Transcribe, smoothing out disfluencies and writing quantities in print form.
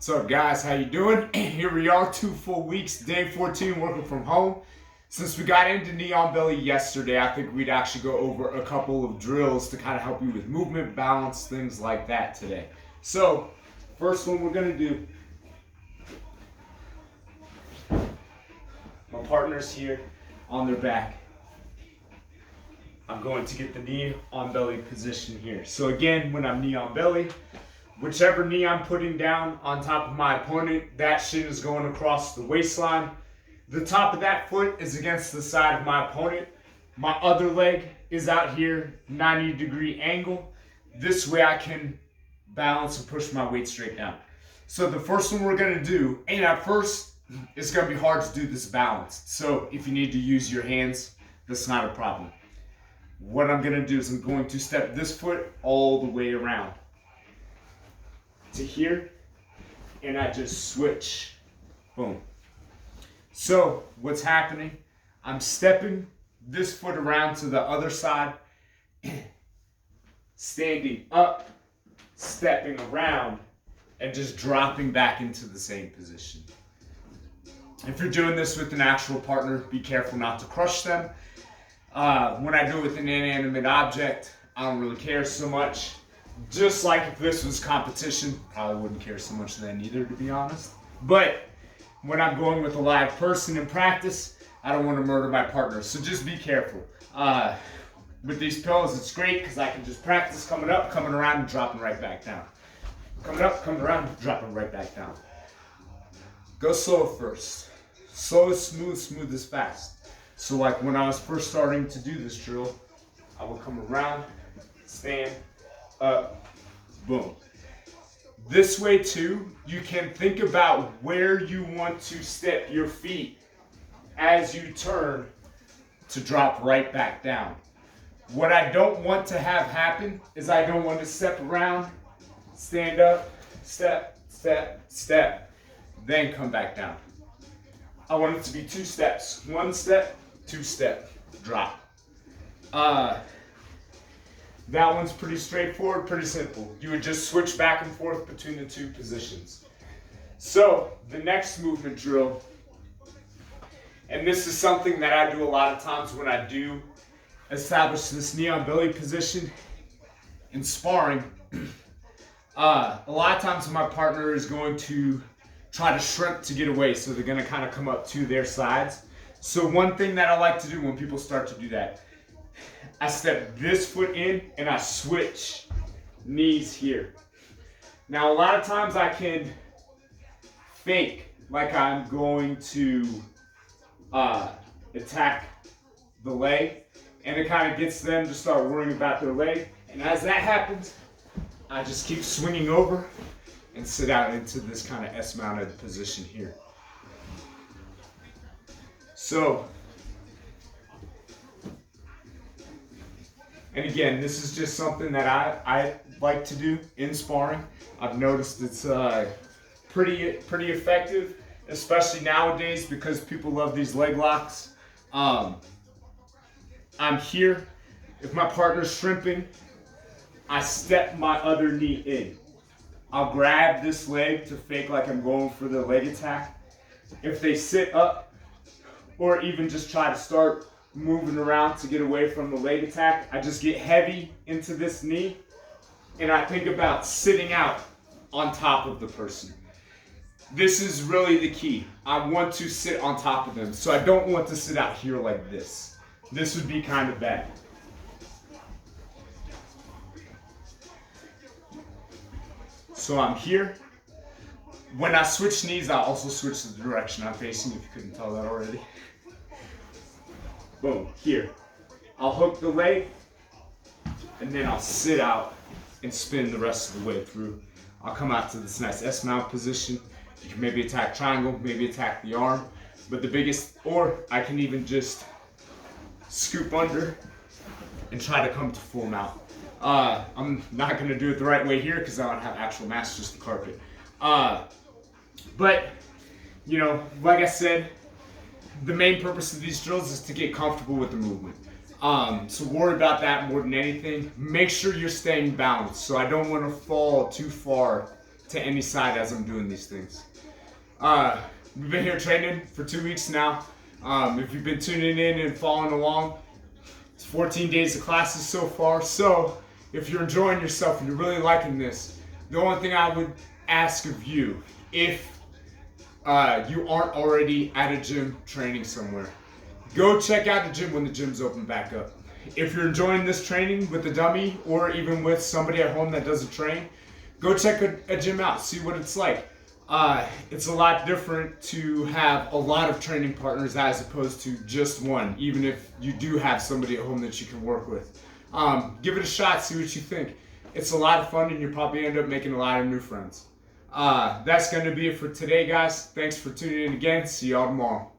What's up, guys? How you doing? Here we are, 2 full weeks, day 14, working from home. Since we got into Knee on Belly yesterday, I think we'd actually go over a couple of drills to kind of help you with movement, balance, things like that today. So, first one we're gonna do. My partner's here on their back. I'm going to get the knee on belly position here. So again, when I'm knee on belly, whichever knee I'm putting down on top of my opponent, that shin is going across the waistline. The top of that foot is against the side of my opponent. My other leg is out here, 90-degree angle. This way I can balance and push my weight straight down. So the first one we're gonna do, and at first, it's gonna be hard to do this balanced. So if you need to use your hands, that's not a problem. What I'm gonna do is I'm going to step this foot all the way around to here, and I just switch, boom. So what's happening, I'm stepping this foot around to the other side, standing up, stepping around, and just dropping back into the same position. If you're doing this with an actual partner, be careful not to crush them. When I do it with an inanimate object, I don't really care so much. Just like if this was competition, probably wouldn't care so much then either, to be honest. But when I'm going with a live person in practice, I don't want to murder my partner, so just be careful. With these pillows, it's great because I can just practice coming up, coming around, and dropping right back down. Coming up, coming around, dropping right back down. Go slow first. Slow is smooth, smooth is fast. So like when I was first starting to do this drill, I would come around, stand, up, boom. This way too, you can think about where you want to step your feet as you turn to drop right back down. What I don't want to have happen is I don't want to step around, stand up, step, step, step, then come back down. I want it to be 2 steps. 1 step, 2 step, drop. That one's pretty straightforward, pretty simple. You would just switch back and forth between the 2 positions. So, the next movement drill, and this is something that I do a lot of times when I do establish this knee on belly position in sparring. A lot of times my partner is going to try to shrimp to get away, so they're gonna kind of come up to their sides. So one thing that I like to do when people start to do that, I step this foot in and I switch knees here. Now a lot of times I can fake like I'm going to attack the leg, and it kind of gets them to start worrying about their leg. And as that happens, I just keep swinging over and sit out into this kind of S-mounted position here. So, and again, this is just something that I like to do in sparring. I've noticed it's pretty effective, especially nowadays because people love these leg locks. I'm here. If my partner's shrimping, I step my other knee in. I'll grab this leg to fake like I'm going for the leg attack. If they sit up or even just try to start moving around to get away from the leg attack, I just get heavy into this knee and I think about sitting out on top of the person. This is really the key. I want to sit on top of them, so I don't want to sit out here like this. This would be kind of bad. So I'm here. When I switch knees, I also switch the direction I'm facing, if you couldn't tell that already. Boom, here. I'll hook the leg, and then I'll sit out and spin the rest of the way through. I'll come out to this nice S-mount position. You can maybe attack triangle, maybe attack the arm, but the biggest, or I can even just scoop under and try to come to full mount. I'm not gonna do it the right way here because I don't have actual masters to carpet. But, you know, like I said, the main purpose of these drills is to get comfortable with the movement. So worry about that more than anything. Make sure you're staying balanced. So I don't want to fall too far to any side as I'm doing these things. We've been here training for 2 weeks now. If you've been tuning in and following along, it's 14 days of classes so far. So if you're enjoying yourself and you're really liking this, the only thing I would ask of you, if you aren't already at a gym training somewhere, go check out the gym when the gym's open back up. If you're enjoying this training with a dummy or even with somebody at home that doesn't train, go check a gym out, see what it's like. It's a lot different to have a lot of training partners as opposed to just one, even if you do have somebody at home that you can work with. Give it a shot, see what you think. It's a lot of fun and you'll probably end up making a lot of new friends. That's going to be it for today, guys. Thanks for tuning in again. See y'all tomorrow.